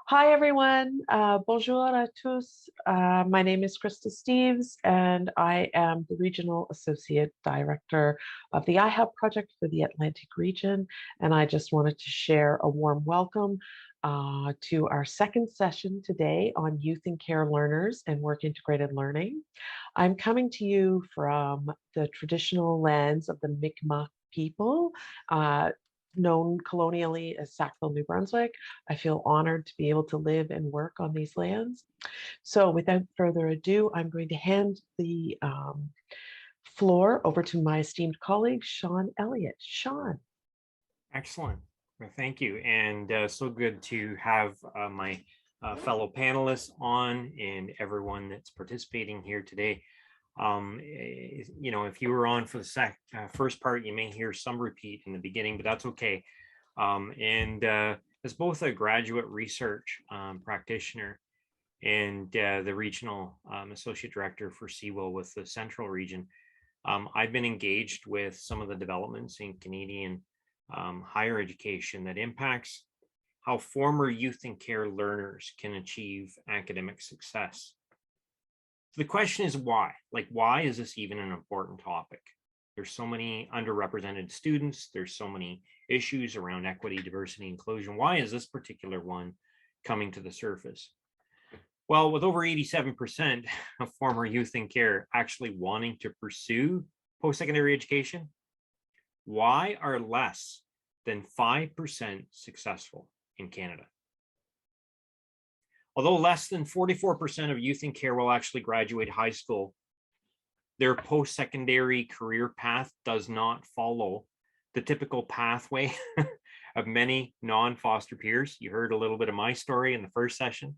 Hi, everyone. Bonjour à tous. My name is Krista Steves, and I am the Regional Associate Director of the IHELP project for the Atlantic region. And I just wanted to share a warm welcome to our second session today on youth and care learners and work integrated learning. I'm coming to you from the traditional lands of the Mi'kmaq people. Known colonially as Sackville, New Brunswick. I feel honored to be able to live and work on these lands. So without further ado, I'm going to hand the floor over to my esteemed colleague, Sean Elliott. Sean. Excellent. Well, thank you. And so good to have my fellow panelists on and everyone that's participating here today. If you were on for the first part, you may hear some repeat in the beginning, but that's okay. As both a graduate research practitioner and the regional associate director for WIL with the Central region, I've been engaged with some of the developments in Canadian higher education that impacts how former youth and care learners can achieve academic success. The question is why? Like, why is this even an important topic? There's so many underrepresented students. There's so many issues around equity, diversity, inclusion. Why is this particular one coming to the surface? Well, with over 87% of former youth in care actually wanting to pursue post-secondary education, why are less than 5% successful in Canada? Although less than 44% of youth in care will actually graduate high school, their post-secondary career path does not follow the typical pathway of many non-foster peers. You heard a little bit of my story in the first session.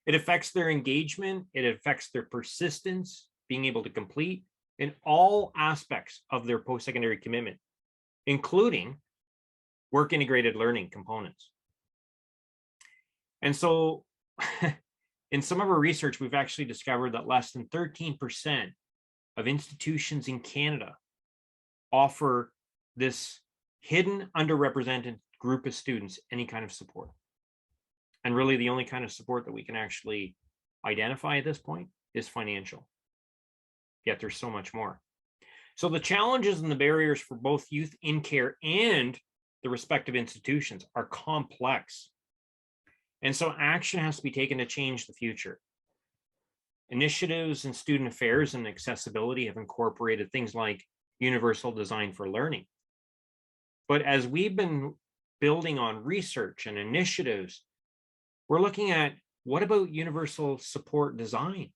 It affects their engagement. It affects their persistence, being able to complete in all aspects of their post-secondary commitment, including work integrated learning components. And so in some of our research, we've actually discovered that less than 13% of institutions in Canada offer this hidden, underrepresented group of students any kind of support. And really the only kind of support that we can actually identify at this point is financial. Yet there's so much more. So the challenges and the barriers for both youth in care and the respective institutions are complex. And so action has to be taken to change the future. Initiatives in student affairs and accessibility have incorporated things like universal design for learning. But as we've been building on research and initiatives, we're looking at what about universal support design?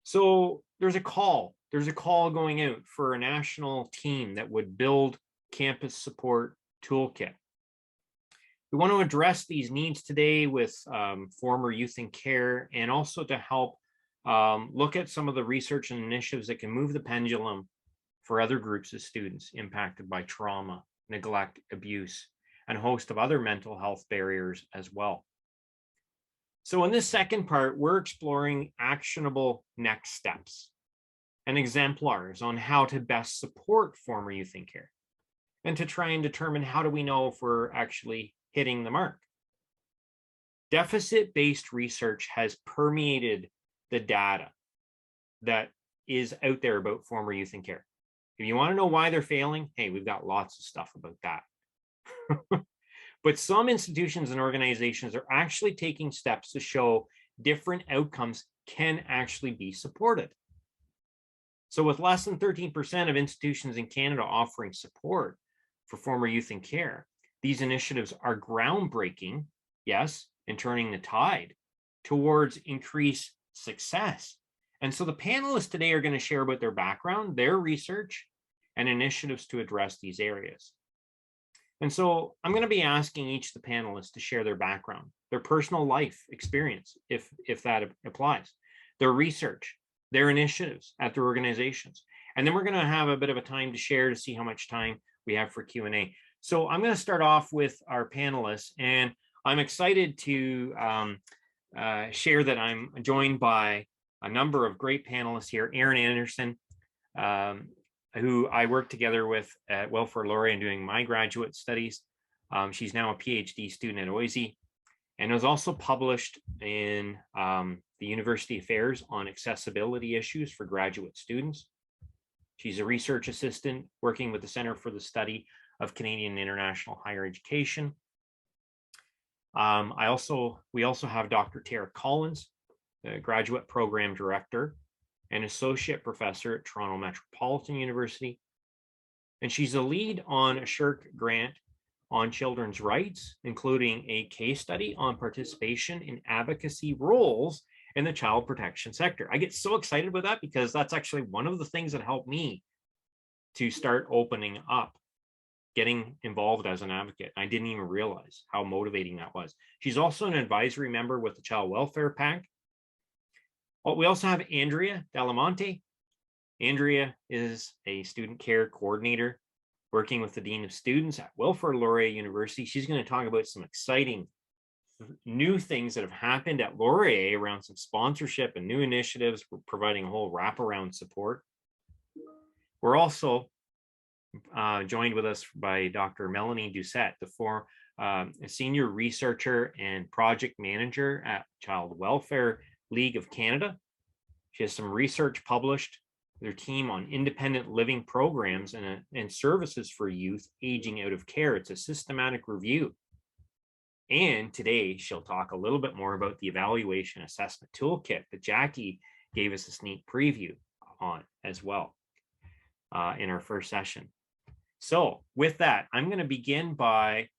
So there's a call going out for a national team that would build campus support toolkit. We want to address these needs today with former youth in care, and also to help look at some of the research and initiatives that can move the pendulum for other groups of students impacted by trauma, neglect, abuse, and a host of other mental health barriers as well. So in this second part, we're exploring actionable next steps and exemplars on how to best support former youth in care, and to try and determine how do we know if we're actually hitting the mark. Deficit-based research has permeated the data that is out there about former youth in care. If you want to know why they're failing, hey, we've got lots of stuff about that. But some institutions and organizations are actually taking steps to show different outcomes can actually be supported. So with less than 13% of institutions in Canada offering support for former youth in care, these initiatives are groundbreaking, yes, and turning the tide towards increased success. And so the panelists today are going to share about their background, their research, and initiatives to address these areas. And so I'm going to be asking each of the panelists to share their background, their personal life experience, if that applies, their research, their initiatives at their organizations. And then we're going to have a bit of a time to share to see how much time we have for Q&A. So I'm going to start off with our panelists, and I'm excited to share that I'm joined by a number of great panelists here. Erin Anderson, who I worked together with at WIL for Laurie and doing my graduate studies. She's now a PhD student at OISE. and was also published in the University Affairs on accessibility issues for graduate students. She's a research assistant working with the Center for the Study of Canadian and International Higher Education. We also have Dr. Tara Collins, the graduate program director and associate professor at Toronto Metropolitan University. And she's a lead on a SSHRC grant on children's rights, including a case study on participation in advocacy roles in the child protection sector. I get so excited about that because that's actually one of the things that helped me to start opening up, getting involved as an advocate. I didn't even realize how motivating that was. She's also an advisory member with the Child Welfare PAC. We also have Andrea Delamonte. Andrea is a student care coordinator working with the Dean of Students at Wilfrid Laurier University. She's going to talk about some exciting new things that have happened at Laurier around some sponsorship and new initiatives. We're providing a whole wraparound support. We're also joined with us by Dr. Melanie Doucette, a senior researcher and project manager at Child Welfare League of Canada. She has some research published with her team on independent living programs and services for youth aging out of care. It's a systematic review. And today she'll talk a little bit more about the evaluation assessment toolkit that Jackie gave us a sneak preview on as well in our first session. So with that, I'm going to begin by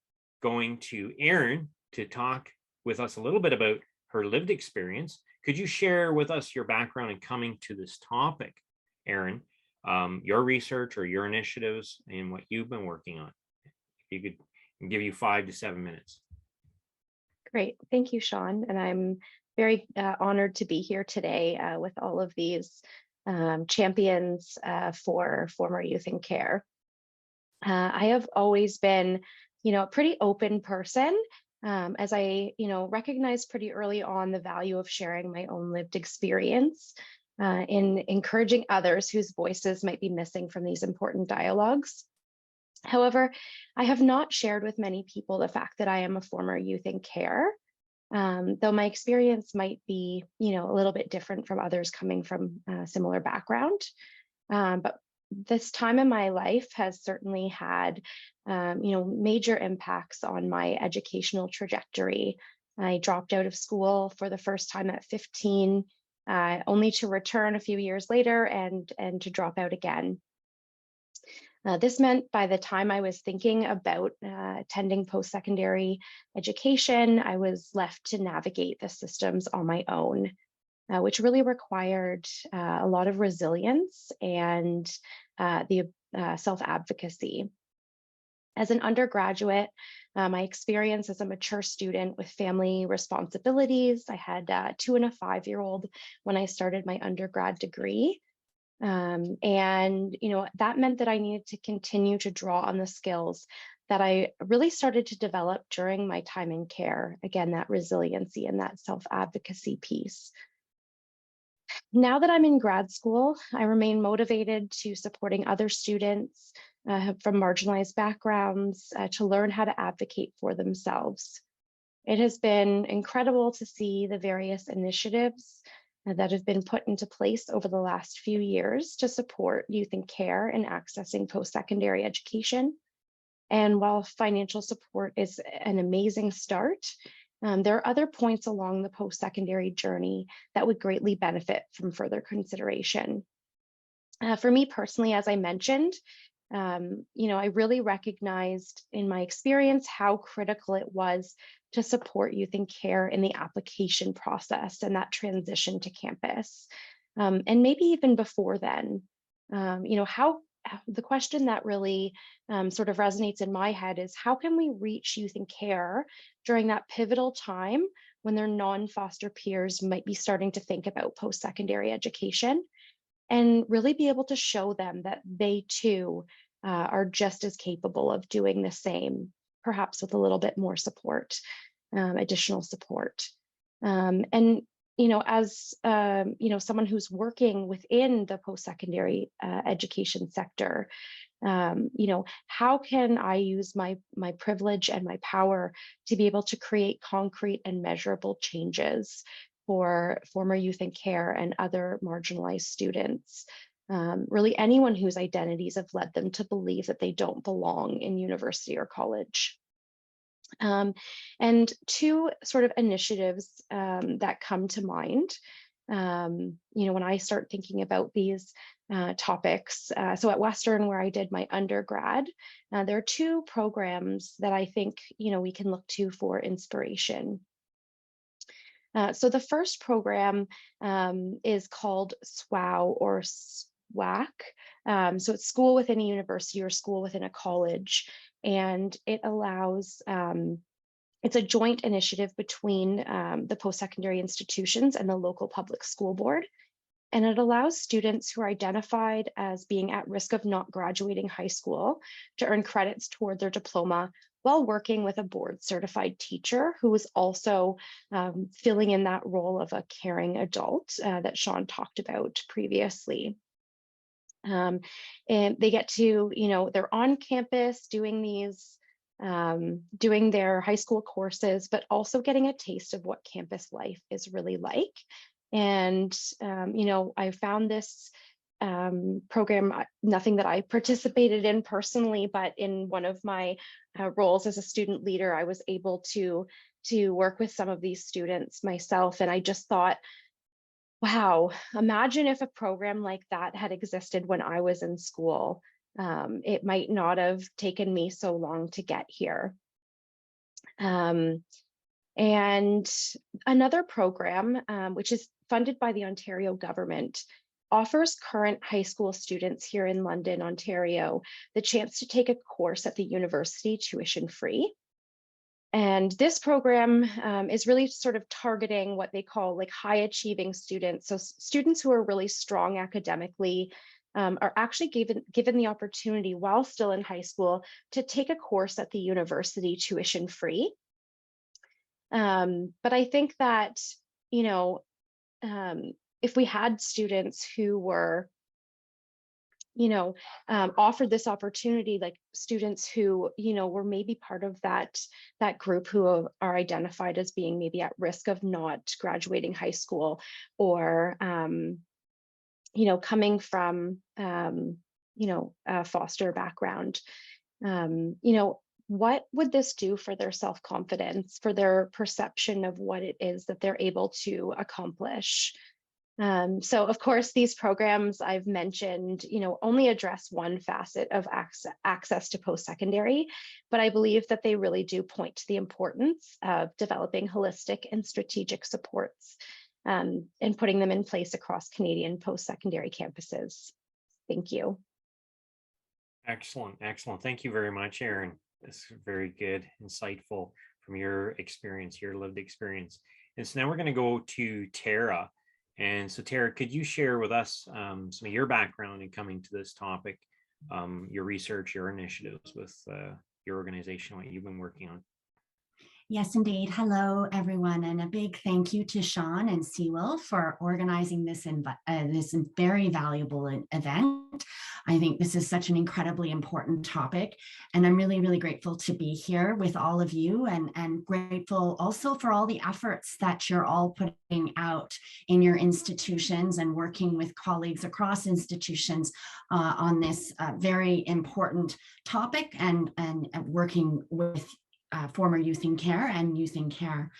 going to Erin to talk with us a little bit about her lived experience. Could you share with us your background in coming to this topic, Erin, your research or your initiatives and what you've been working on? If you could give you 5 to 7 minutes. Great. Thank you, Sean. And I'm very honored to be here today with all of these champions for former youth in care. I have always been, a pretty open person, as I, recognized pretty early on the value of sharing my own lived experience in encouraging others whose voices might be missing from these important dialogues. However, I have not shared with many people the fact that I am a former youth in care, though my experience might be, a little bit different from others coming from a similar background. But this time in my life has certainly had, major impacts on my educational trajectory. I dropped out of school for the first time at 15, only to return a few years later and to drop out again. This meant by the time I was thinking about attending post-secondary education, I was left to navigate the systems on my own, which really required a lot of resilience and the self-advocacy. As an undergraduate, my experience as a mature student with family responsibilities, I had a 2 and a 5-year-old when I started my undergrad degree. And, that meant that I needed to continue to draw on the skills that I really started to develop during my time in care. Again, that resiliency and that self-advocacy piece. Now that I'm in grad school, I remain motivated to supporting other students from marginalized backgrounds to learn how to advocate for themselves. It has been incredible to see the various initiatives that have been put into place over the last few years to support youth in care and accessing post-secondary education. And while financial support is an amazing start, there are other points along the post-secondary journey that would greatly benefit from further consideration. For me personally, as I mentioned, I really recognized in my experience how critical it was to support youth in care in the application process and that transition to campus. And maybe even before then, how the question that really sort of resonates in my head is how can we reach youth in care during that pivotal time when their non-foster peers might be starting to think about post-secondary education, and really be able to show them that they too are just as capable of doing the same, perhaps with a little bit more support, additional support. And as someone who's working within the post-secondary education sector, How can I use my privilege and my power to be able to create concrete and measurable changes for former youth in care and other marginalized students? Really anyone whose identities have led them to believe that they don't belong in university or college. And two sort of initiatives that come to mind, when I start thinking about these topics. So at Western, where I did my undergrad, there are two programs that I think, we can look to for inspiration. So the first program is called SWOW or SWAC. So it's school within a university or school within a college. And it allows, it's a joint initiative between the post-secondary institutions and the local public school board. And it allows students who are identified as being at risk of not graduating high school to earn credits toward their diploma while working with a board certified teacher who is also filling in that role of a caring adult that Sean talked about previously. And they get to, they're on campus doing these, doing their high school courses, but also getting a taste of what campus life is really like. And, I found this program, nothing that I participated in personally, but in one of my roles as a student leader, I was able to work with some of these students myself. And I just thought, wow, imagine if a program like that had existed when I was in school. It might not have taken me so long to get here. And another program, which is funded by the Ontario government, offers current high school students here in London, Ontario, the chance to take a course at the university tuition free. And this program is really sort of targeting what they call like high achieving students. So students who are really strong academically are actually given the opportunity while still in high school to take a course at the university tuition free. But I think that, if we had students who were, offered this opportunity, like students who, were maybe part of that group who are identified as being maybe at risk of not graduating high school, or, coming from, a foster background, what would this do for their self-confidence, for their perception of what it is that they're able to accomplish? So of course, these programs I've mentioned, only address one facet of access to post-secondary, but I believe that they really do point to the importance of developing holistic and strategic supports and putting them in place across Canadian post-secondary campuses. Thank you. Excellent, excellent. Thank you very much, Erin. That's very good, insightful from your experience, your lived experience. And so now we're going to go to Tara. And so Tara, could you share with us some of your background in coming to this topic, your research, your initiatives with your organization, what you've been working on? Yes, indeed. Hello, everyone, and a big thank you to Sean and WIL for organizing this this very valuable event. I think this is such an incredibly important topic, and I'm really, really grateful to be here with all of you, and grateful also for all the efforts that you're all putting out in your institutions and working with colleagues across institutions on this very important topic, and working with former youth in care and youth in care.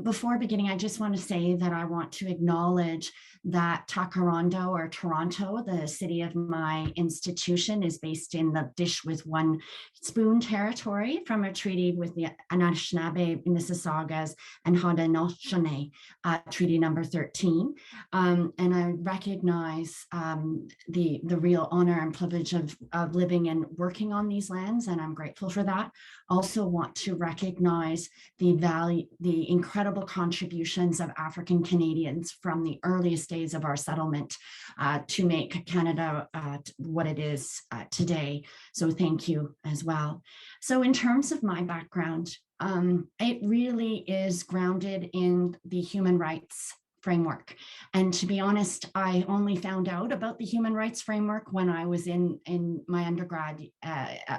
Before beginning, I just want to say that I want to acknowledge that Takarondo, or Toronto, the city of my institution, is based in the dish with one spoon territory from a treaty with the Anishinaabe, Mississaugas, and Haudenosaunee, Treaty number 13. And I recognize the real honor and privilege of living and working on these lands, and I'm grateful for that. Also want to recognize the incredible contributions of African Canadians from the earliest days of our settlement to make Canada what it is today. So thank you as well. So in terms of my background, it really is grounded in the human rights framework. And to be honest, I only found out about the human rights framework when I was in my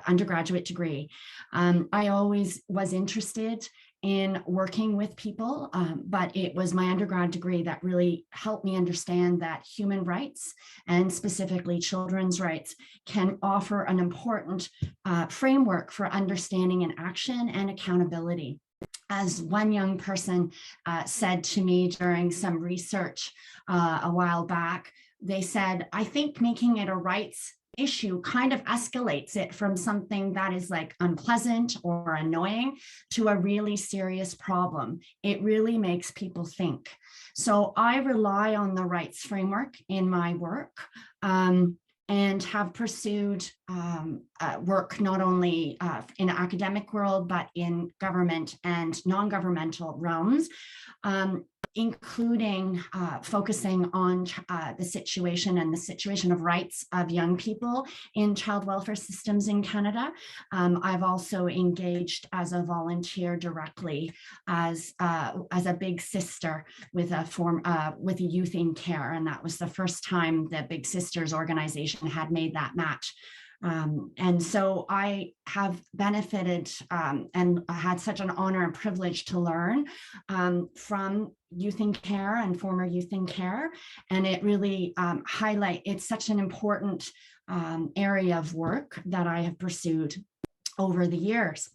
undergraduate degree. I always was interested in working with people, but it was my undergrad degree that really helped me understand that human rights, and specifically children's rights, can offer an important framework for understanding and action and accountability. As one young person said to me during some research a while back, they said, I think making it a rights issue kind of escalates it from something that is like unpleasant or annoying to a really serious problem. It really makes people think. So I rely on the rights framework in my work. And have pursued work not only in the academic world, but in government and non-governmental realms, including focusing on the situation of rights of young people in child welfare systems in Canada. I've also engaged as a volunteer directly as a big sister with a youth in care, and that was the first time the Big Sisters organization had made that match. And so I have benefited and had such an honor and privilege to learn from youth in care and former youth in care. And it really it's such an important area of work that I have pursued over the years.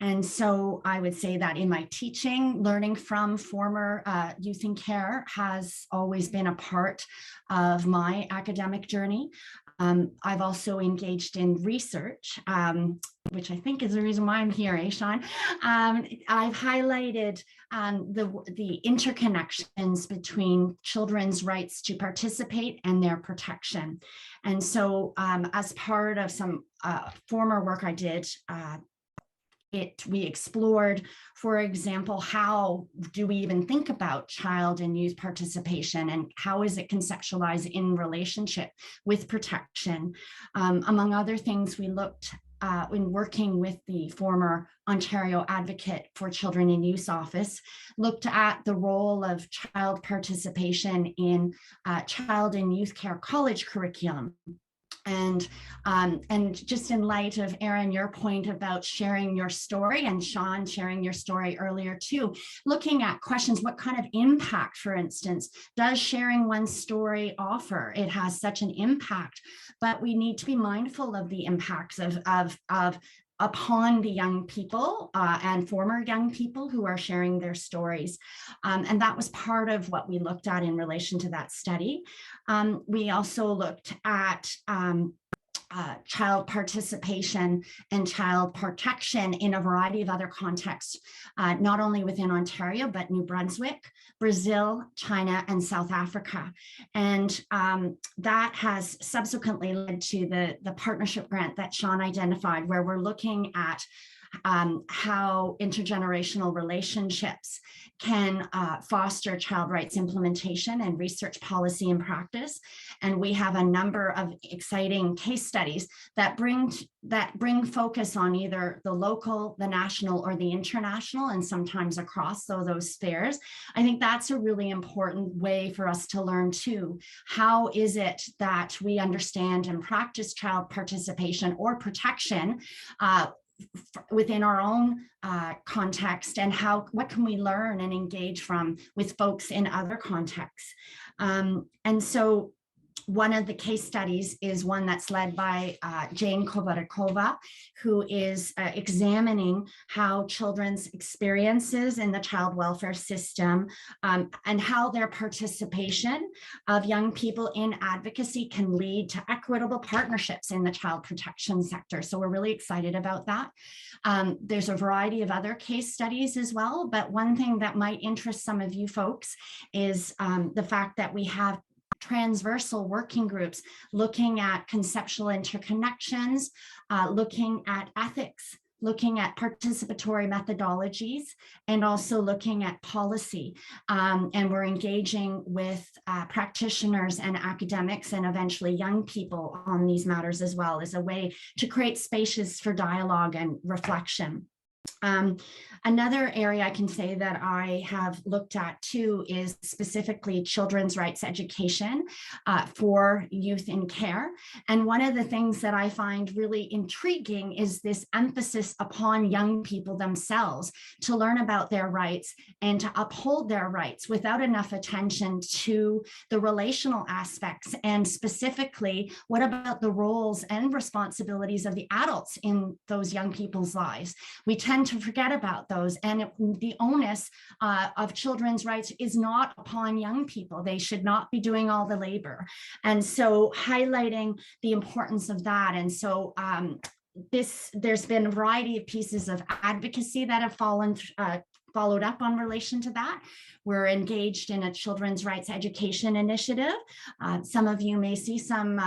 And so I would say that in my teaching, learning from former youth in care has always been a part of my academic journey. I've also engaged in research, which I think is the reason why I'm here, Sean. I've highlighted the interconnections between children's rights to participate and their protection. And so as part of some former work I did, we explored, for example, how do we even think about child and youth participation, and how is it conceptualized in relationship with protection? Among other things, we looked in working with the former Ontario Advocate for Children and Youth Office, looked at the role of child participation in child and youth care college curriculum. And just in light of Erin, your point about sharing your story, and Sean sharing your story earlier too, looking at questions, what kind of impact, for instance, does sharing one's story offer? It has such an impact, but we need to be mindful of the impacts upon the young people and former young people who are sharing their stories. And that was part of what we looked at in relation to that study. We also looked at child participation and child protection in a variety of other contexts, not only within Ontario, but New Brunswick, Brazil, China, and South Africa. And that has subsequently led to the partnership grant that Sean identified, where we're looking at how intergenerational relationships can foster child rights implementation and research policy and practice. And we have a number of exciting case studies that bring focus on either the local, the national, or the international, and sometimes across those spheres. I think that's a really important way for us to learn too. How is it that we understand and practice child participation or protection within our own context, and what can we learn and engage from with folks in other contexts? And so one of the case studies is one that's led by Jane Kovarakova, who is examining how children's experiences in the child welfare system and how their participation of young people in advocacy can lead to equitable partnerships in the child protection sector. So we're really excited about that. There's a variety of other case studies as well, but one thing that might interest some of you folks is the fact that we have transversal working groups looking at conceptual interconnections, looking at ethics, looking at participatory methodologies, and also looking at policy. And we're engaging with practitioners and academics and eventually young people on these matters as well, as a way to create spaces for dialogue and reflection. Another area I can say that I have looked at too is specifically children's rights education for youth in care. And one of the things that I find really intriguing is this emphasis upon young people themselves to learn about their rights and to uphold their rights without enough attention to the relational aspects. And specifically, what about the roles and responsibilities of the adults in those young people's lives? We tend to forget about those, and the onus of children's rights is not upon young people. They should not be doing all the labor. And so highlighting the importance of that. And so there's been a variety of pieces of advocacy that have followed up on relation to that. We're engaged in a children's rights education initiative. Some of you may see some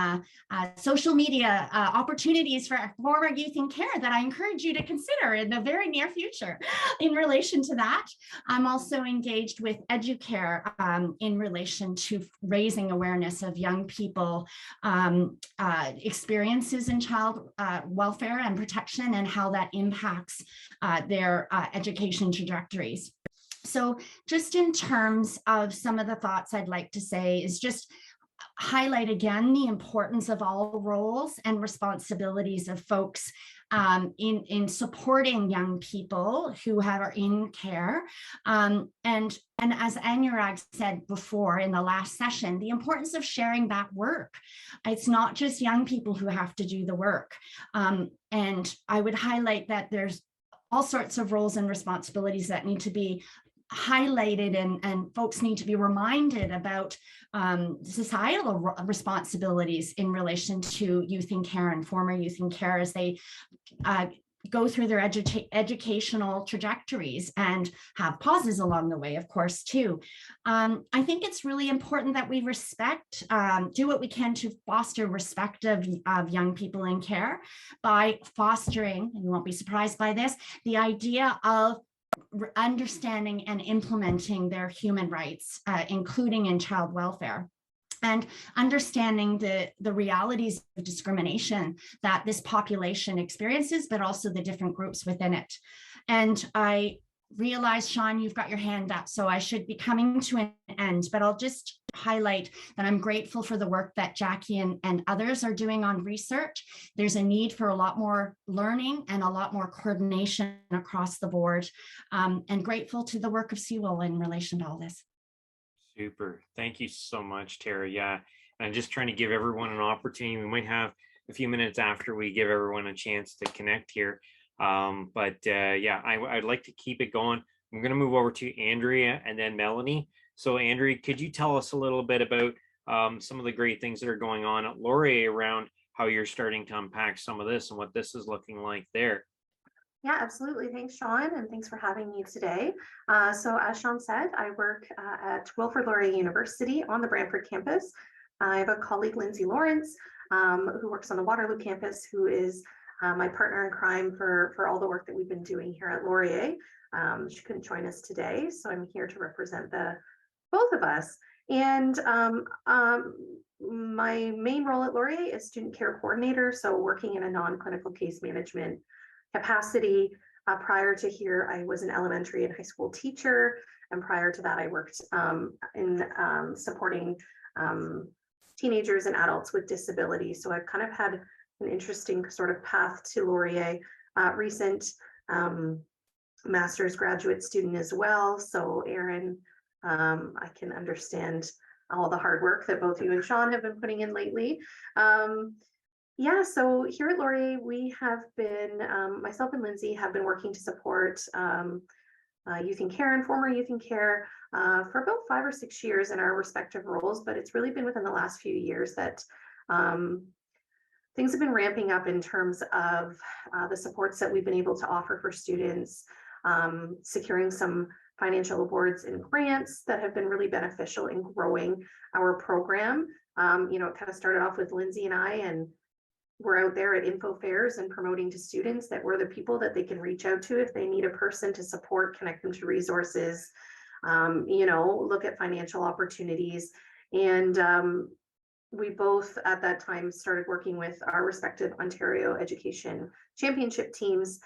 social media opportunities for former youth in care that I encourage you to consider in the very near future in relation to that. I'm also engaged with EduCare in relation to raising awareness of young people experiences in child welfare and protection and how that impacts their education trajectories. So just in terms of some of the thoughts I'd like to say is just highlight again the importance of all roles and responsibilities of folks in supporting young people who are in care. And as Anurag said before in the last session, the importance of sharing that work. It's not just young people who have to do the work. And I would highlight that there's all sorts of roles and responsibilities that need to be highlighted, and folks need to be reminded about societal responsibilities in relation to youth in care and former youth in care as they go through their educational trajectories and have pauses along the way, of course, too. I think it's really important that we respect, do what we can to foster respect of young people in care by fostering, and you won't be surprised by this, the idea of understanding and implementing their human rights, including in child welfare, and understanding the realities of discrimination that this population experiences, but also the different groups within it. And I realize, Sean, you've got your hand up, so I should be coming to an end, but I'll just highlight that I'm grateful for the work that Jackie and others are doing on research. There's a need for a lot more learning and a lot more coordination across the board, and grateful to the work of WIL in relation to all this. Super. Thank you so much, Tara. Yeah. And I'm just trying to give everyone an opportunity. We might have a few minutes after we give everyone a chance to connect here. Yeah, I'd like to keep it going. I'm going to move over to Andrea and then Melanie. So Andrea, could you tell us a little bit about some of the great things that are going on at Laurier around how you're starting to unpack some of this and what this is looking like there? Yeah, absolutely. Thanks, Sean, and thanks for having me today. So as Sean said, I work at Wilfrid Laurier University on the Brantford campus. I have a colleague, Lindsay Lawrence, who works on the Waterloo campus, who is my partner in crime for all the work that we've been doing here at Laurier. She couldn't join us today, so I'm here to represent both of us. And my main role at Laurier is student care coordinator, so working in a non-clinical case management capacity. Prior to here, I was an elementary and high school teacher, and prior to that, I worked in supporting teenagers and adults with disabilities. So I've kind of had an interesting sort of path to Laurier. Recent master's graduate student as well. So Erin, I can understand all the hard work that both you and Sean have been putting in lately. Yeah, so here at Laurier, we have been, myself and Lindsay have been working to support youth in care and former youth in care for about 5 or 6 years in our respective roles, but it's really been within the last few years that things have been ramping up in terms of the supports that we've been able to offer for students, securing some financial awards and grants that have been really beneficial in growing our program. You know, it kind of started off with Lindsay and I, and we're out there at info fairs and promoting to students that we're the people that they can reach out to if they need a person to support, connect them to resources, you know, look at financial opportunities. And we both at that time started working with our respective Ontario Education Championship teams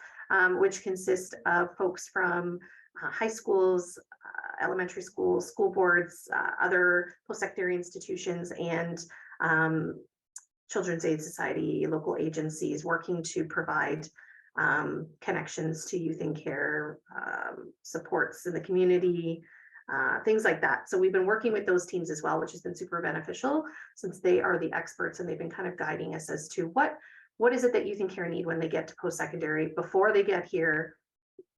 which consist of folks from high schools, elementary schools, school boards, other post-secondary institutions, and Children's Aid Society, local agencies working to provide connections to youth in care, supports in the community, things like that. So we've been working with those teams as well, which has been super beneficial since they are the experts and they've been kind of guiding us as to what is it that youth in care need when they get to post-secondary before they get here.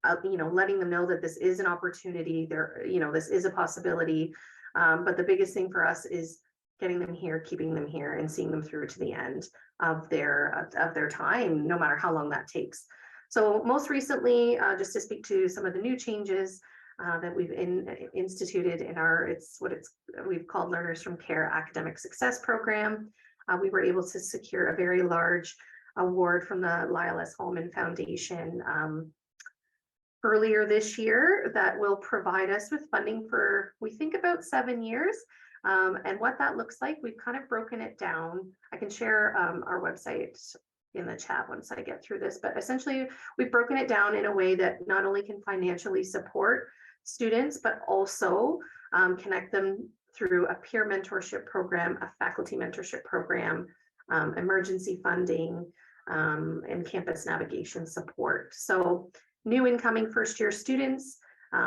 Letting them know that this is an opportunity there, this is a possibility. But the biggest thing for us is getting them here, keeping them here, and seeing them through to the end of their time, no matter how long that takes. So most recently, just to speak to some of the new changes that we've instituted in we've called Learners from Care Academic Success Program. We were able to secure a very large award from the Lyle S. Holman Foundation earlier this year that will provide us with funding for, we think, about 7 years. And what that looks like, we've kind of broken it down. I can share our website in the chat once I get through this, but essentially we've broken it down in a way that not only can financially support students, but also connect them through a peer mentorship program, a faculty mentorship program, emergency funding, and campus navigation support. So new incoming first-year students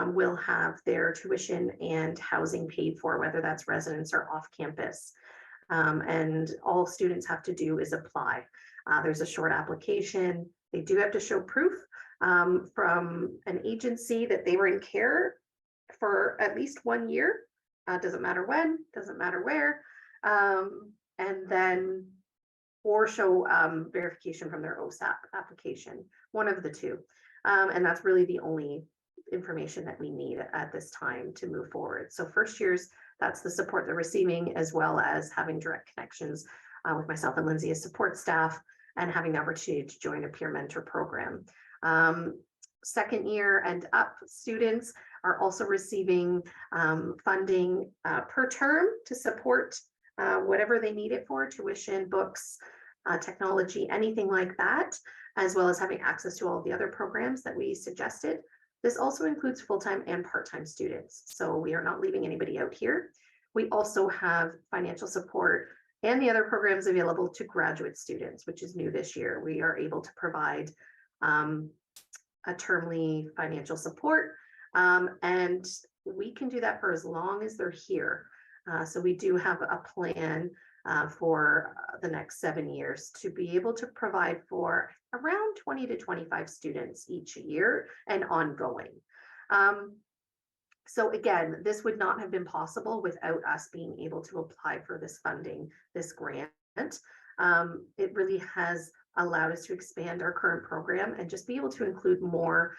will have their tuition and housing paid for, whether that's residence or off-campus. And all students have to do is apply. There's a short application. They do have to show proof from an agency that they were in care for at least 1 year. Doesn't matter when, doesn't matter where. And then, or show verification from their OSAP application, one of the two. And that's really the only information that we need at this time to move forward. So first years, that's the support they're receiving, as well as having direct connections with myself and Lindsay as support staff, and having the opportunity to join a peer mentor program. Second year and up students are also receiving funding per term to support whatever they need it for, tuition, books, technology, anything like that, as well as having access to all the other programs that we suggested. This also includes full-time and part-time students, so we are not leaving anybody out here. We also have financial support and the other programs available to graduate students, which is new this year. We are able to provide a termly financial support, and we can do that for as long as they're here. So we do have a plan for the next 7 years to be able to provide for around 20 to 25 students each year and ongoing. So again, this would not have been possible without us being able to apply for this funding, this grant. It really has allowed us to expand our current program and just be able to include more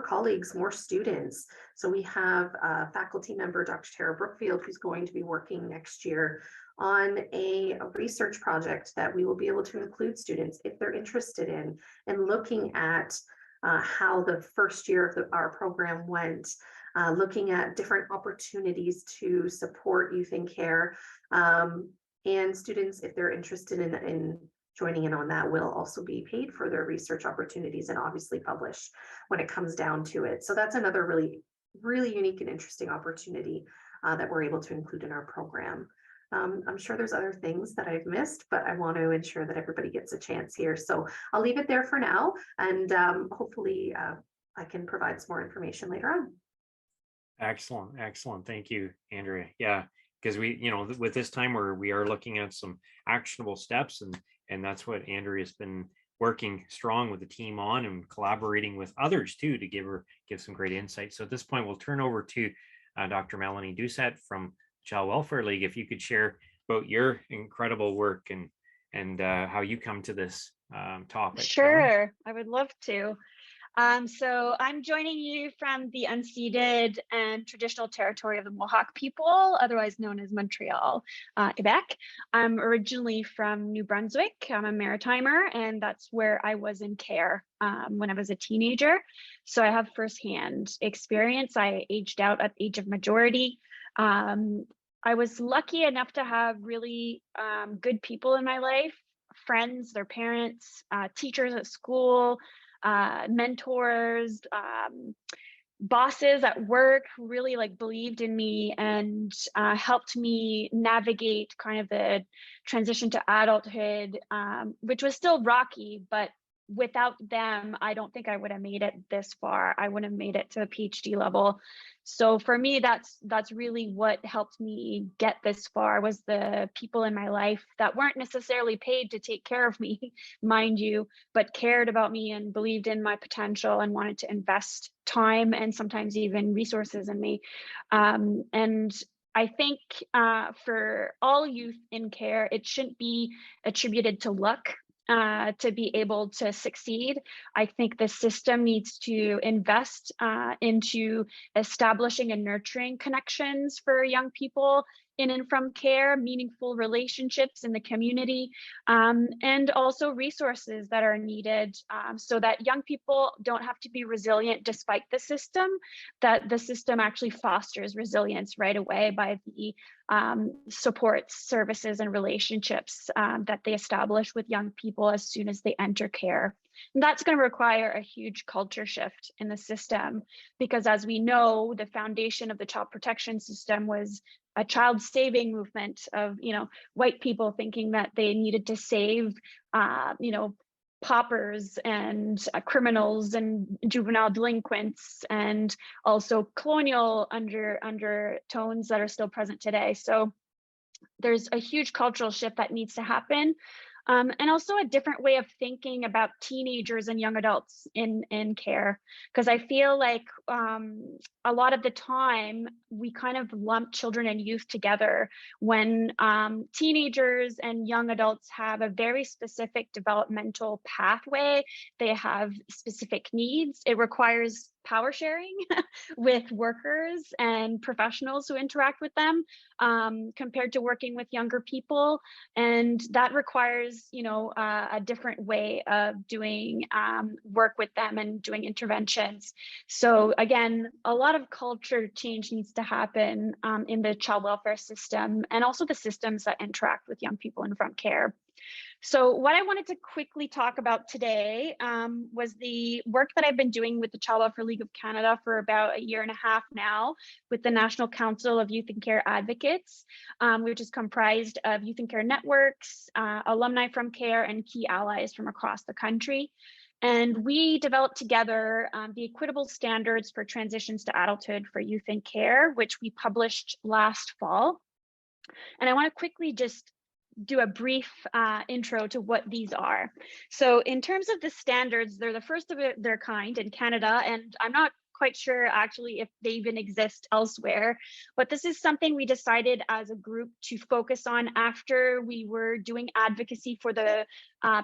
colleagues, more students. So we have a faculty member, Dr. Tara Brookfield, who's going to be working next year on a research project that we will be able to include students if they're interested in, and looking at how the first year of our program went, looking at different opportunities to support youth in care, and students, if they're interested in joining in on that, will also be paid for their research opportunities and obviously publish when it comes down to it. So that's another really, really unique and interesting opportunity that we're able to include in our program. I'm sure there's other things that I've missed, but I want to ensure that everybody gets a chance here. So I'll leave it there for now, and hopefully I can provide some more information later on. Excellent, excellent. Thank you, Andrea. Yeah, because with this time where we are looking at some actionable steps, and that's what Andrea's been working strong with the team on, and collaborating with others too to give some great insight. So at this point, we'll turn over to Dr. Melanie Doucette from Child Welfare League. If you could share about your incredible work and how you come to this topic. Sure, I would love to. So I'm joining you from the unceded and traditional territory of the Mohawk people, otherwise known as Montreal, Quebec. I'm originally from New Brunswick. I'm a Maritimer, and that's where I was in care when I was a teenager. So I have firsthand experience. I aged out at the age of majority. I was lucky enough to have really good people in my life friends, their parents, teachers at school, mentors, bosses at work who really like believed in me and helped me navigate kind of the transition to adulthood, which was still rocky, but without them, I don't think I would have made it this far. I wouldn't have made it to the PhD level. So for me, that's really what helped me get this far, was the people in my life that weren't necessarily paid to take care of me, mind you, but cared about me and believed in my potential and wanted to invest time and sometimes even resources in me. And I think for all youth in care, it shouldn't be attributed to luck to be able to succeed. I think the system needs to invest into establishing and nurturing connections for young people in and from care, meaningful relationships in the community, and also resources that are needed so that young people don't have to be resilient despite the system, that the system actually fosters resilience right away by the supports, services, and relationships that they establish with young people as soon as they enter care. And that's going to require a huge culture shift in the system, because as we know, the foundation of the child protection system was a child saving movement of, white people thinking that they needed to save, paupers and criminals and juvenile delinquents, and also colonial undertones that are still present today. So there's a huge cultural shift that needs to happen. And also a different way of thinking about teenagers and young adults in care. Because I feel like a lot of the time we kind of lump children and youth together when teenagers and young adults have a very specific developmental pathway. They have specific needs. It requires power sharing with workers and professionals who interact with them compared to working with younger people. And that requires, a different way of doing work with them and doing interventions. So again, a lot of culture change needs to happen in the child welfare system and also the systems that interact with young people in front care. So what I wanted to quickly talk about today was the work that I've been doing with the Child Welfare League of Canada for about a year and a half now with the National Council of Youth and Care Advocates, which is comprised of youth and care networks, alumni from care, and key allies from across the country. And we developed together the Equitable Standards for Transitions to Adulthood for Youth in Care, which we published last fall. And I want to quickly just do a brief intro to what these are. So in terms of the standards, they're the first of their kind in Canada, and I'm not quite sure actually if they even exist elsewhere, but this is something we decided as a group to focus on after we were doing advocacy for the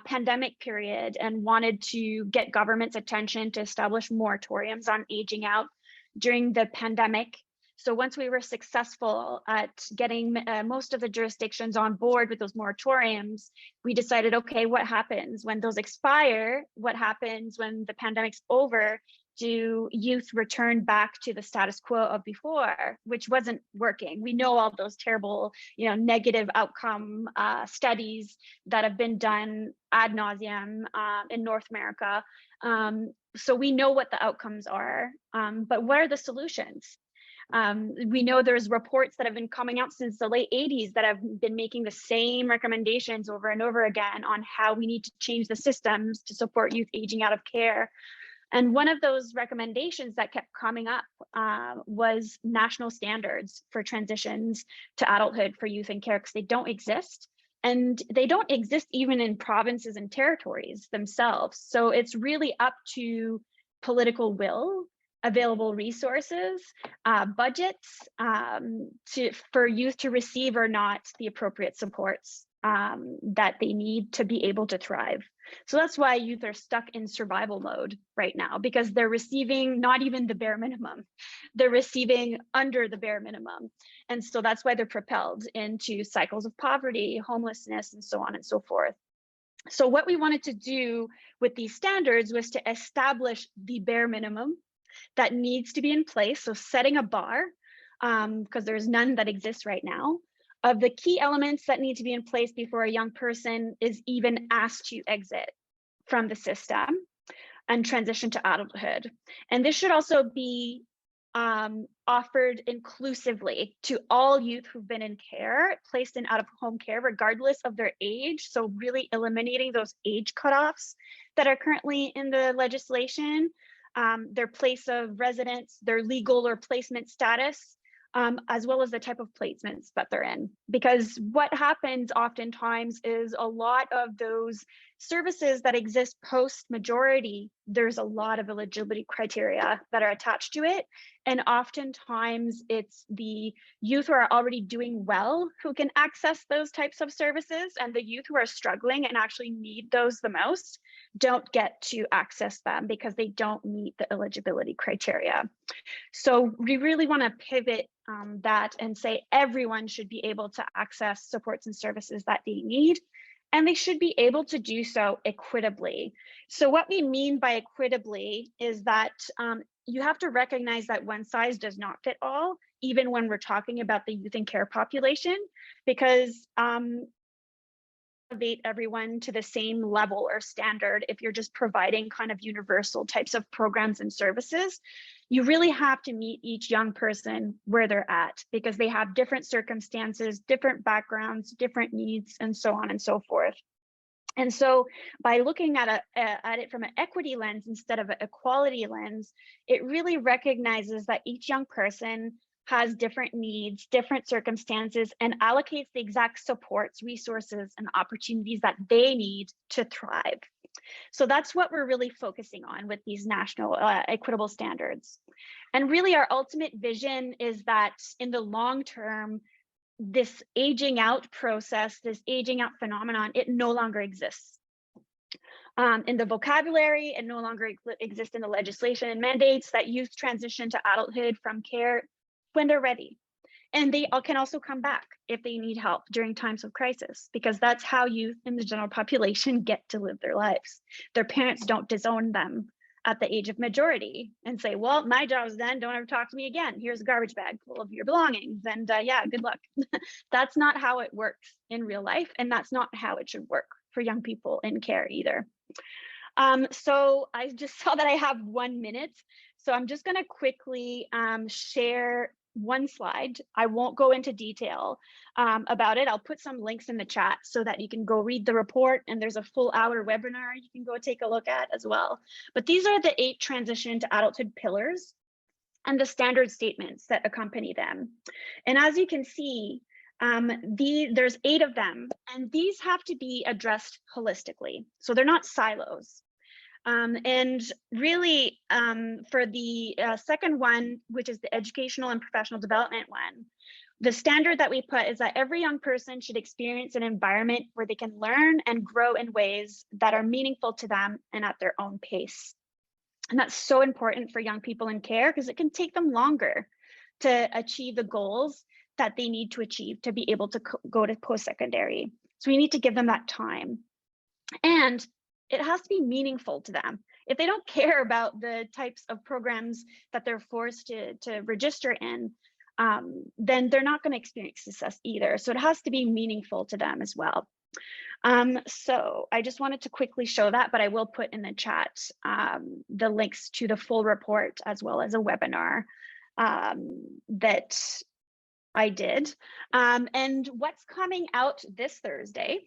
pandemic period and wanted to get government's attention to establish moratoriums on aging out during the pandemic. So once we were successful at getting most of the jurisdictions on board with those moratoriums, we decided, okay, what happens when those expire? What happens when the pandemic's over? Do youth return back to the status quo of before, which wasn't working? We know all those terrible, negative outcome studies that have been done ad nauseum in North America. So we know what the outcomes are, but what are the solutions? We know there's reports that have been coming out since the late 80s that have been making the same recommendations over and over again on how we need to change the systems to support youth aging out of care. And one of those recommendations that kept coming up was national standards for transitions to adulthood for youth in care, because they don't exist. And they don't exist even in provinces and territories themselves. So it's really up to political will, available resources, budgets for youth to receive or not the appropriate supports that they need to be able to thrive. So that's why youth are stuck in survival mode right now, because they're receiving not even the bare minimum. They're receiving under the bare minimum. And so that's why they're propelled into cycles of poverty, homelessness, and so on and so forth. So what we wanted to do with these standards was to establish the bare minimum that needs to be in place. So setting a bar, because there's none that exists right now, of the key elements that need to be in place before a young person is even asked to exit from the system and transition to adulthood. And this should also be offered inclusively to all youth who've been in care, placed in out-of-home care, regardless of their age. So really eliminating those age cutoffs that are currently in the legislation, their place of residence, their legal or placement status, as well as the type of placements that they're in. Because what happens oftentimes is a lot of those services that exist post-majority, there's a lot of eligibility criteria that are attached to it. And oftentimes it's the youth who are already doing well who can access those types of services, and the youth who are struggling and actually need those the most don't get to access them because they don't meet the eligibility criteria. So we really want to pivot that and say everyone should be able to access supports and services that they need, and they should be able to do so equitably. So what we mean by equitably is that you have to recognize that one size does not fit all, even when we're talking about the youth and care population, because elevate everyone to the same level or standard if you're just providing kind of universal types of programs and services. You really have to meet each young person where they're at, because they have different circumstances, different backgrounds, different needs, and so on and so forth. And so by looking at it from an equity lens instead of an equality lens, it really recognizes that each young person has different needs, different circumstances, and allocates the exact supports, resources, and opportunities that they need to thrive. So that's what we're really focusing on with these national equitable standards. And really our ultimate vision is that in the long term, this aging out process, this aging out phenomenon, it no longer exists. In the vocabulary, it no longer exists in the legislation and mandates that youth transition to adulthood from care when they're ready. And they can also come back if they need help during times of crisis, because that's how youth in the general population get to live their lives. Their parents don't disown them at the age of majority and say, well, my job is done, don't ever talk to me again. Here's a garbage bag full of your belongings, and yeah, good luck. That's not how it works in real life, and that's not how it should work for young people in care either. So I just saw that I have 1 minute, so I'm just going to quickly share one slide. I won't go into detail about it. I'll put some links in the chat so that you can go read the report, and there's a full hour webinar you can go take a look at as well. But these are the 8 transition to adulthood pillars and the standard statements that accompany them. And as you can see, there's 8 of them, and these have to be addressed holistically. So they're not silos. And really, for the second one, which is the educational and professional development one, the standard that we put is that every young person should experience an environment where they can learn and grow in ways that are meaningful to them and at their own pace. And that's so important for young people in care, because it can take them longer to achieve the goals that they need to achieve to be able to go to post-secondary. So we need to give them that time. And it has to be meaningful to them. If they don't care about the types of programs that they're forced to register in, then they're not going to experience success either. So it has to be meaningful to them as well. So I just wanted to quickly show that, but I will put in the chat the links to the full report as well as a webinar that I did. And what's coming out this Thursday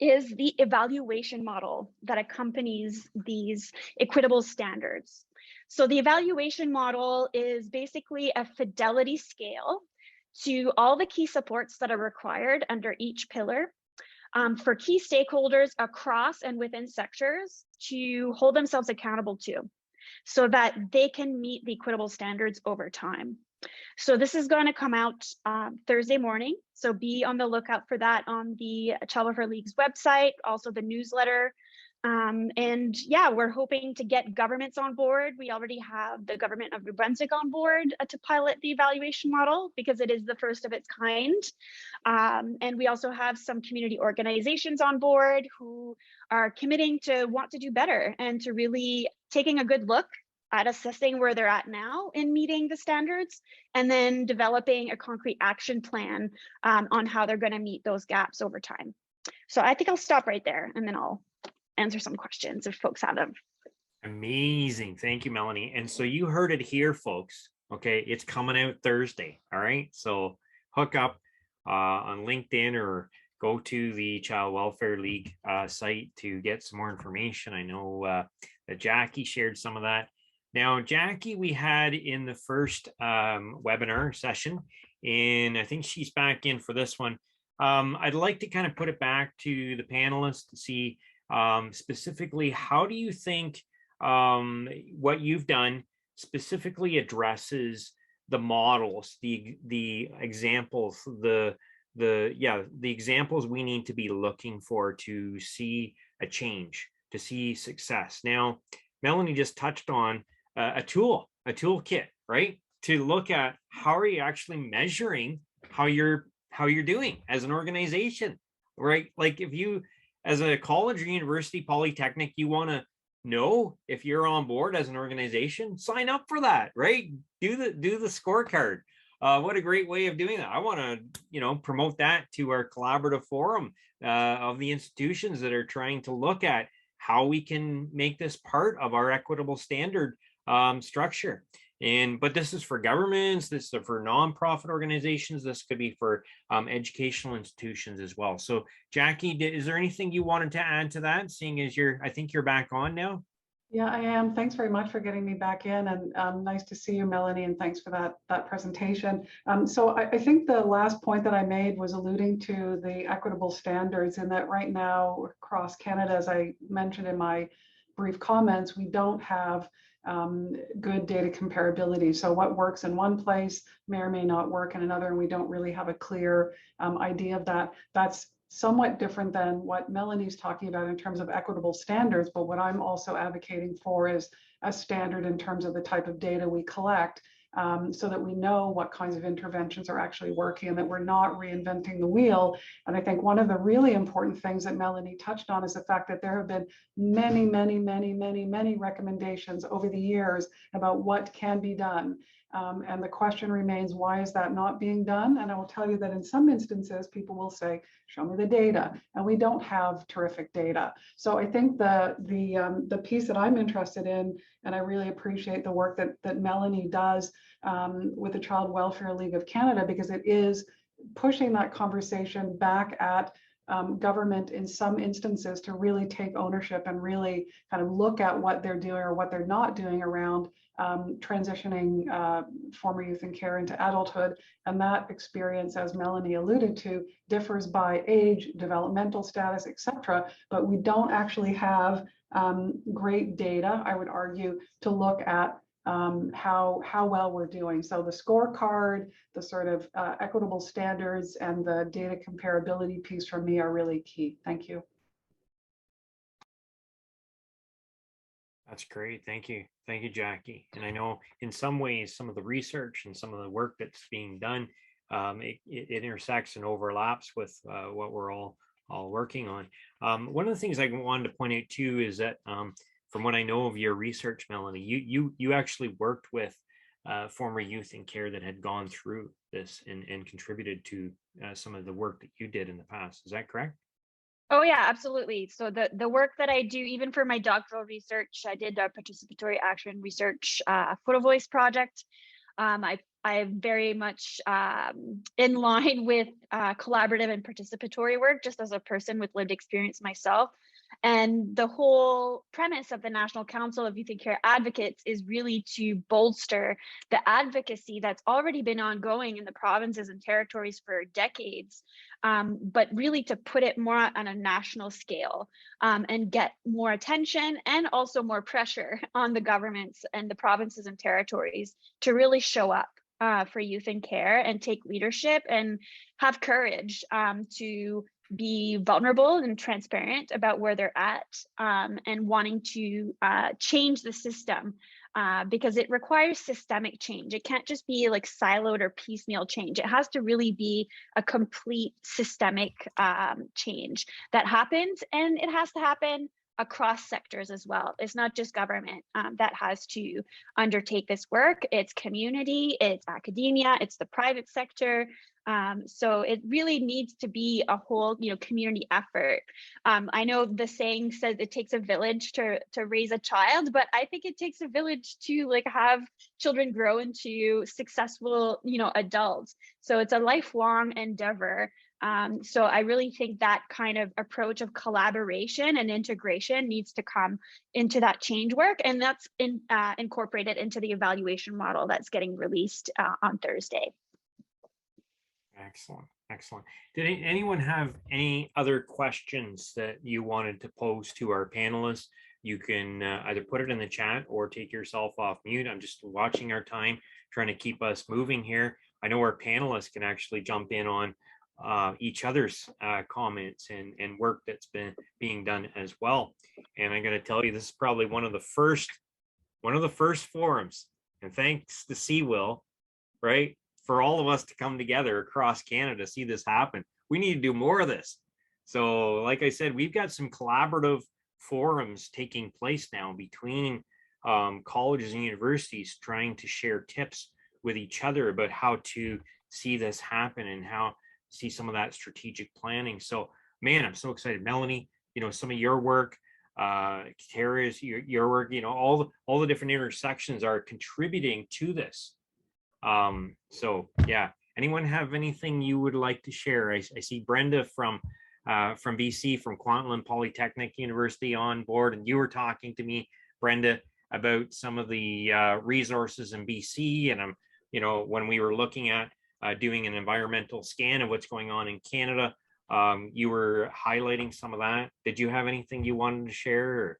is the evaluation model that accompanies these equitable standards. So the evaluation model is basically a fidelity scale to all the key supports that are required under each pillar for key stakeholders across and within sectors to hold themselves accountable to, so that they can meet the equitable standards over time. So this is going to come out Thursday morning. So be on the lookout for that on the Child Welfare League's website, also the newsletter. And yeah, we're hoping to get governments on board. We already have the government of New Brunswick on board to pilot the evaluation model, because it is the first of its kind. And we also have some community organizations on board who are committing to want to do better and to really taking a good look at assessing where they're at now in meeting the standards, and then developing a concrete action plan on how they're going to meet those gaps over time. So I think I'll stop right there, and then I'll answer some questions if folks have them. Amazing. Thank you, Melanie. And so you heard it here, folks. Okay, it's coming out Thursday. All right, so hook up on LinkedIn or go to the Child Welfare League site to get some more information. I know that Jackie shared some of that. Now, Jackie, we had in the first webinar session, and I think she's back in for this one. I'd like to kind of put it back to the panelists to see specifically, how do you think what you've done specifically addresses the models, the examples, the examples we need to be looking for to see a change, to see success. Now, Melanie just touched on a toolkit, right? To look at how are you actually measuring how you're doing as an organization, right? Like if you, as a college or university, polytechnic, you want to know if you're on board as an organization, sign up for that, right? Do the scorecard. What a great way of doing that. I want to, promote that to our collaborative forum of the institutions that are trying to look at how we can make this part of our equitable standard structure. But this is for governments, this is for nonprofit organizations, this could be for educational institutions as well. So Jackie, is there anything you wanted to add to that, seeing as I think you're back on now? Yeah, I am. Thanks very much for getting me back in, and nice to see you, Melanie, and thanks for that presentation. So I think the last point that I made was alluding to the equitable standards, and that right now across Canada, as I mentioned in my brief comments, we don't have good data comparability. So what works in one place may or may not work in another, and we don't really have a clear idea of that. That's somewhat different than what Melanie's talking about in terms of equitable standards, but what I'm also advocating for is a standard in terms of the type of data we collect, so that we know what kinds of interventions are actually working and that we're not reinventing the wheel. And I think one of the really important things that Melanie touched on is the fact that there have been many recommendations over the years about what can be done. And the question remains, why is that not being done? And I will tell you that in some instances, people will say, show me the data, and we don't have terrific data. So I think the piece that I'm interested in, and I really appreciate the work that Melanie does with the Child Welfare League of Canada, because it is pushing that conversation back at government in some instances to really take ownership and really kind of look at what they're doing or what they're not doing around transitioning former youth in care into adulthood. And that experience, as Melanie alluded to, differs by age, developmental status, etc. But we don't actually have great data, I would argue, to look at how well we're doing. So the scorecard, the sort of equitable standards, and the data comparability piece for me are really key. Thank you. That's great. Thank you. Thank you, Jackie. And I know in some ways, some of the research and some of the work that's being done, it intersects and overlaps with what we're all working on. One of the things I wanted to point out too is that from what I know of your research, Melanie, you actually worked with former youth in care that had gone through this and contributed to some of the work that you did in the past. Is that correct? Oh yeah, absolutely. So the work that I do, even for my doctoral research, I did a participatory action research photo voice project. I very much in line with collaborative and participatory work, just as a person with lived experience myself. And the whole premise of the National Council of Youth and Care Advocates is really to bolster the advocacy that's already been ongoing in the provinces and territories for decades, but really to put it more on a national scale and get more attention and also more pressure on the governments and the provinces and territories to really show up for youth in care and take leadership and have courage to be vulnerable and transparent about where they're at and wanting to change the system because it requires systemic change. It can't just be like siloed or piecemeal change. It has to really be a complete systemic change that happens, and it has to happen across sectors as well. It's not just government that has to undertake this work. It's community, it's academia, it's the private sector. So it really needs to be a whole, community effort. I know the saying says it takes a village to raise a child, but I think it takes a village to have children grow into successful, adults. So it's a lifelong endeavor. So I really think that kind of approach of collaboration and integration needs to come into that change work, and that's incorporated into the evaluation model that's getting released on Thursday. Excellent. Excellent. Did anyone have any other questions that you wanted to pose to our panelists? You can either put it in the chat or take yourself off mute. I'm just watching our time, trying to keep us moving here. I know our panelists can actually jump in on each other's comments and work that's been being done as well. And I'm going to tell you, this is probably one of the first forums, and thanks to WIL, right, for all of us to come together across Canada, see this happen. We need to do more of this. So like I said, we've got some collaborative forums taking place now between colleges and universities, trying to share tips with each other about how to see this happen and how see some of that strategic planning. So man, I'm so excited. Melanie, some of your work, Tara's, your work, all the different intersections are contributing to this. So yeah, anyone have anything you would like to share? I see Brenda from BC, from Kwantlen Polytechnic University on board, and you were talking to me, Brenda, about some of the resources in BC, and when we were looking at doing an environmental scan of what's going on in Canada, you were highlighting some of that. Did you have anything you wanted to share? Or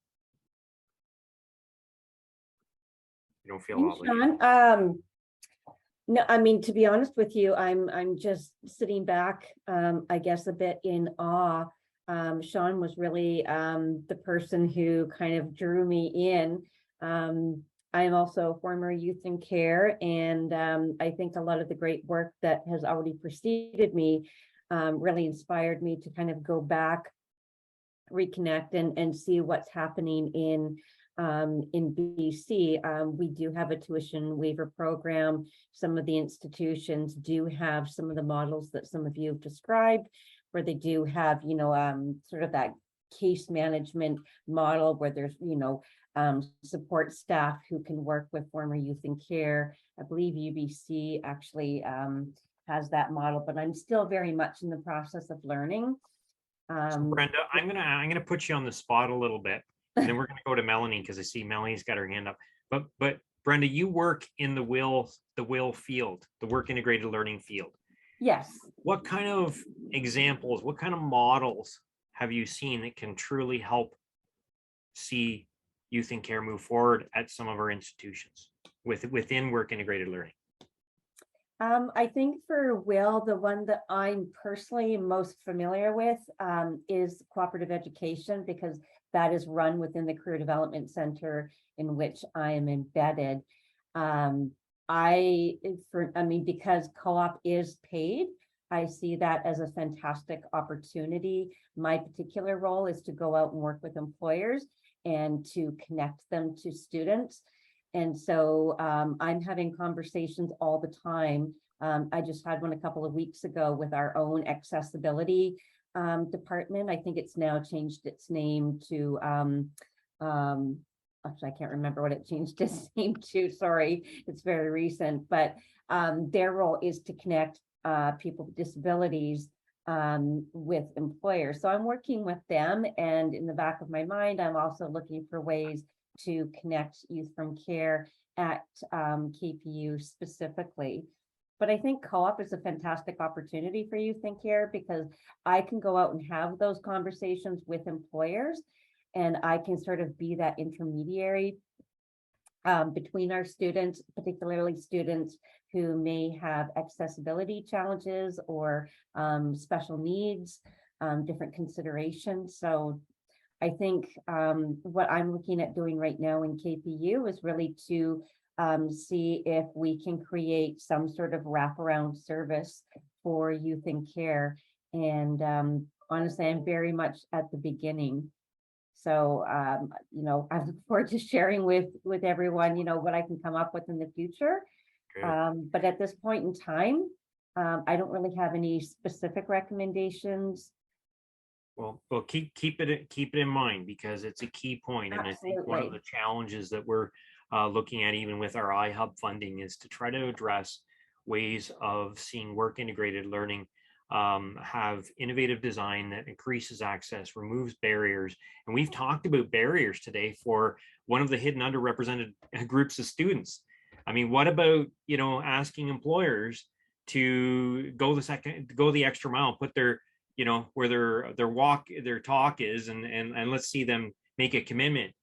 you don't feel obligated? Sean, no, I mean, to be honest with you, I'm just sitting back, I guess, a bit in awe. Sean was really the person who kind of drew me in. I am also a former youth in care, and I think a lot of the great work that has already preceded me really inspired me to kind of go back, reconnect, and see what's happening in BC. We do have a tuition waiver program. Some of the institutions do have some of the models that some of you have described, where they do have, sort of that case management model where there's, support staff who can work with former youth in care. I believe UBC actually has that model, but I'm still very much in the process of learning. So Brenda, I'm gonna put you on the spot a little bit, and then we're gonna go to Melanie, because I see Melanie's got her hand up. But Brenda, you work in the WIL field, the work integrated learning field. Yes. What kind of examples, what kind of models have you seen that can truly help see youth in care move forward at some of our institutions within work integrated learning? I think for WIL, the one that I'm personally most familiar with is cooperative education, because that is run within the Career Development Center in which I am embedded. Because co-op is paid, I see that as a fantastic opportunity. My particular role is to go out and work with employers and to connect them to students. And so I'm having conversations all the time. I just had one a couple of weeks ago with our own accessibility department. I think it's now changed its name to, actually, I can't remember what it changed its name to. Sorry, it's very recent. But their role is to connect people with disabilities with employers. So I'm working with them. And in the back of my mind, I'm also looking for ways to connect youth from care at KPU specifically. But I think co-op is a fantastic opportunity for youth in care, because I can go out and have those conversations with employers, and I can sort of be that intermediary between our students, particularly students who may have accessibility challenges or special needs, different considerations. So I think what I'm looking at doing right now in KPU is really to see if we can create some sort of wraparound service for youth in care. And honestly, I'm very much at the beginning. So, you know, I look forward to sharing with everyone, you know, what I can come up with in the future. But at this point in time, I don't really have any specific recommendations. Well, keep it in mind, because it's a key point. And I think one of Absolutely. the challenges that we're looking at, even with our iHub funding, is to try to address ways of seeing work integrated learning have innovative design that increases access, removes barriers. And we've talked about barriers today for one of the hidden underrepresented groups of students. I mean, what about, you know, asking employers to go the extra mile, put their, you know, where their talk is, and let's see them make a commitment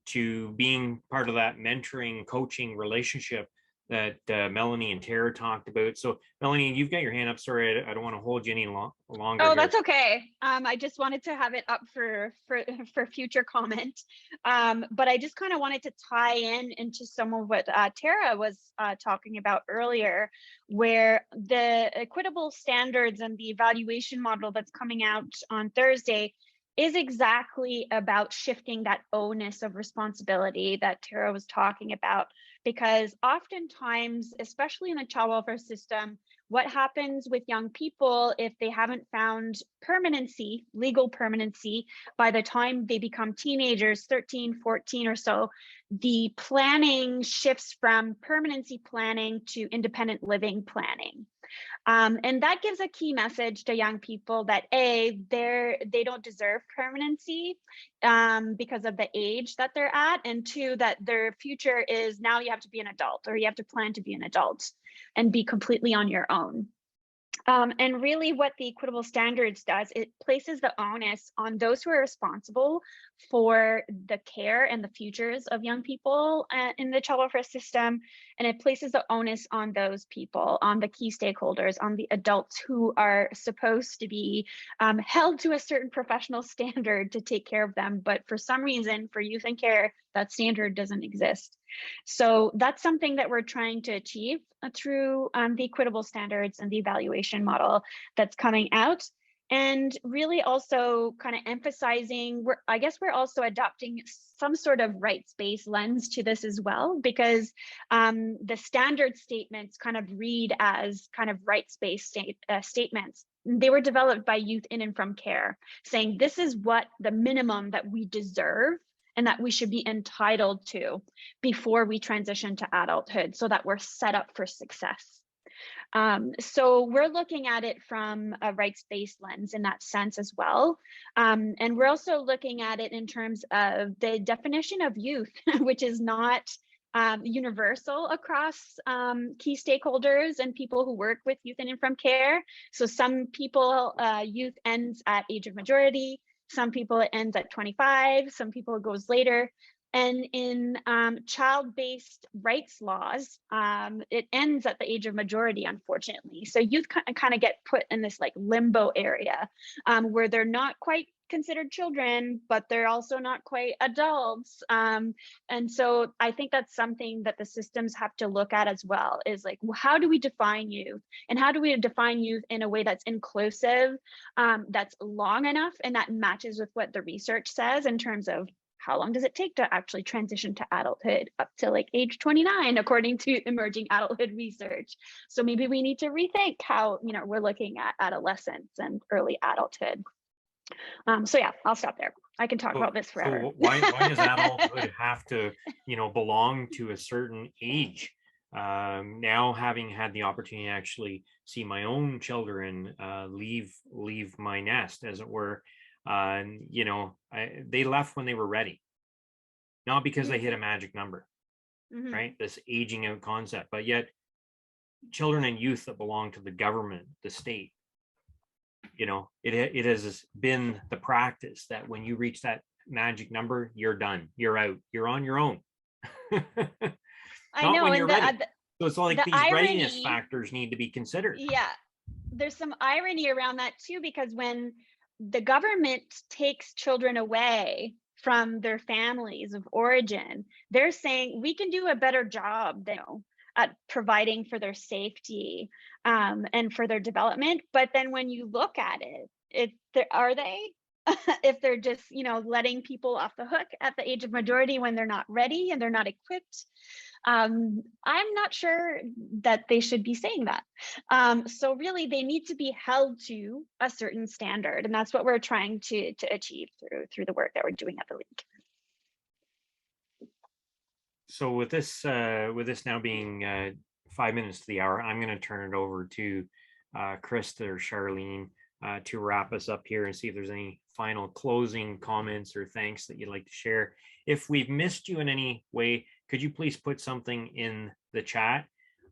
to being part of that mentoring, coaching relationship that Melanie and Tara talked about. So Melanie, you've got your hand up. Sorry, I don't want to hold you any longer. Oh, here. that's okay. I just wanted to have it up for future comment. But I just kind of wanted to tie into some of what Tara was talking about earlier, where the equitable standards and the evaluation model that's coming out on Thursday is exactly about shifting that onus of responsibility that Tara was talking about. Because oftentimes, especially in the child welfare system, what happens with young people if they haven't found permanency, legal permanency, by the time they become teenagers, 13, 14 or so, the planning shifts from permanency planning to independent living planning. And that gives a key message to young people that A, they don't deserve permanency because of the age that they're at, and two, that their future is now you have to be an adult, or you have to plan to be an adult and be completely on your own. And really what the equitable standards does, it places the onus on those who are responsible for the care and the futures of young people in the child welfare system. And it places the onus on those people, on the key stakeholders, on the adults who are supposed to be held to a certain professional standard to take care of them. But for some reason, for youth in care, that standard doesn't exist. So that's something that we're trying to achieve through the equitable standards and the evaluation model that's coming out. And really also kind of emphasizing, I guess we're also adopting some sort of rights-based lens to this as well, because the standard statements kind of read as kind of rights-based statements. They were developed by youth in and from care, saying this is what the minimum that we deserve and that we should be entitled to before we transition to adulthood, so that we're set up for success. So we're looking at it from a rights-based lens in that sense as well. And we're also looking at it in terms of the definition of youth, which is not universal across key stakeholders and people who work with youth in and from care. So some people, youth ends at age of majority. Some people it ends at 25, some people it goes later. And in child-based rights laws, it ends at the age of majority, unfortunately. So youth kind of get put in this like limbo area where they're not quite considered children, but they're also not quite adults. And so I think that's something that the systems have to look at as well, is like, well, how do we define youth? And how do we define youth in a way that's inclusive, that's long enough, and that matches with what the research says in terms of how long does it take to actually transition to adulthood? Up to like age 29, according to emerging adulthood research. So maybe we need to rethink how, you know, we're looking at adolescence and early adulthood. So yeah, I'll stop there. I can talk about this forever. So why does adulthood have to, you know, belong to a certain age? Now, having had the opportunity to actually see my own children leave my nest, as it were, you know, they left when they were ready, not because they hit a magic number, right? This aging out concept, but yet children and youth that belong to the government, the state, you know, it has been the practice that when you reach that magic number, you're done, you're out, you're on your own. I know, when and you're ready. So it's like the these irony, readiness factors need to be considered. Yeah, there's some irony around that too, because when the government takes children away from their families of origin, they're saying we can do a better job though at providing for their safety and for their development. But then when you look at it, are they? if they're just, you know, letting people off the hook at the age of majority when they're not ready and they're not equipped. I'm not sure that they should be saying that. So really, they need to be held to a certain standard, and that's what we're trying to achieve through the work that we're doing at the league. So with this now being 5 minutes to the hour, I'm going to turn it over to Krista or Charlene to wrap us up here and see if there's any final closing comments or thanks that you'd like to share. If we've missed you in any way, could you please put something in the chat,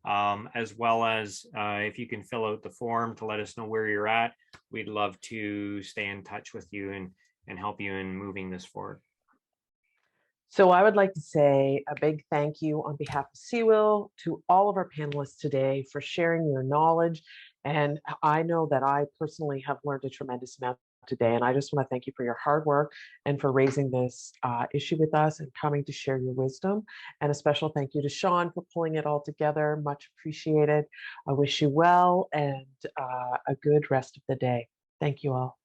as well as if you can fill out the form to let us know where you're at. We'd love to stay in touch with you and help you in moving this forward. So I would like to say a big thank you on behalf of CWIL to all of our panelists today for sharing your knowledge. And I know that I personally have learned a tremendous amount today. And I just want to thank you for your hard work and for raising this issue with us and coming to share your wisdom. And a special thank you to Sean for pulling it all together. Much appreciated. I wish you well and a good rest of the day. Thank you all.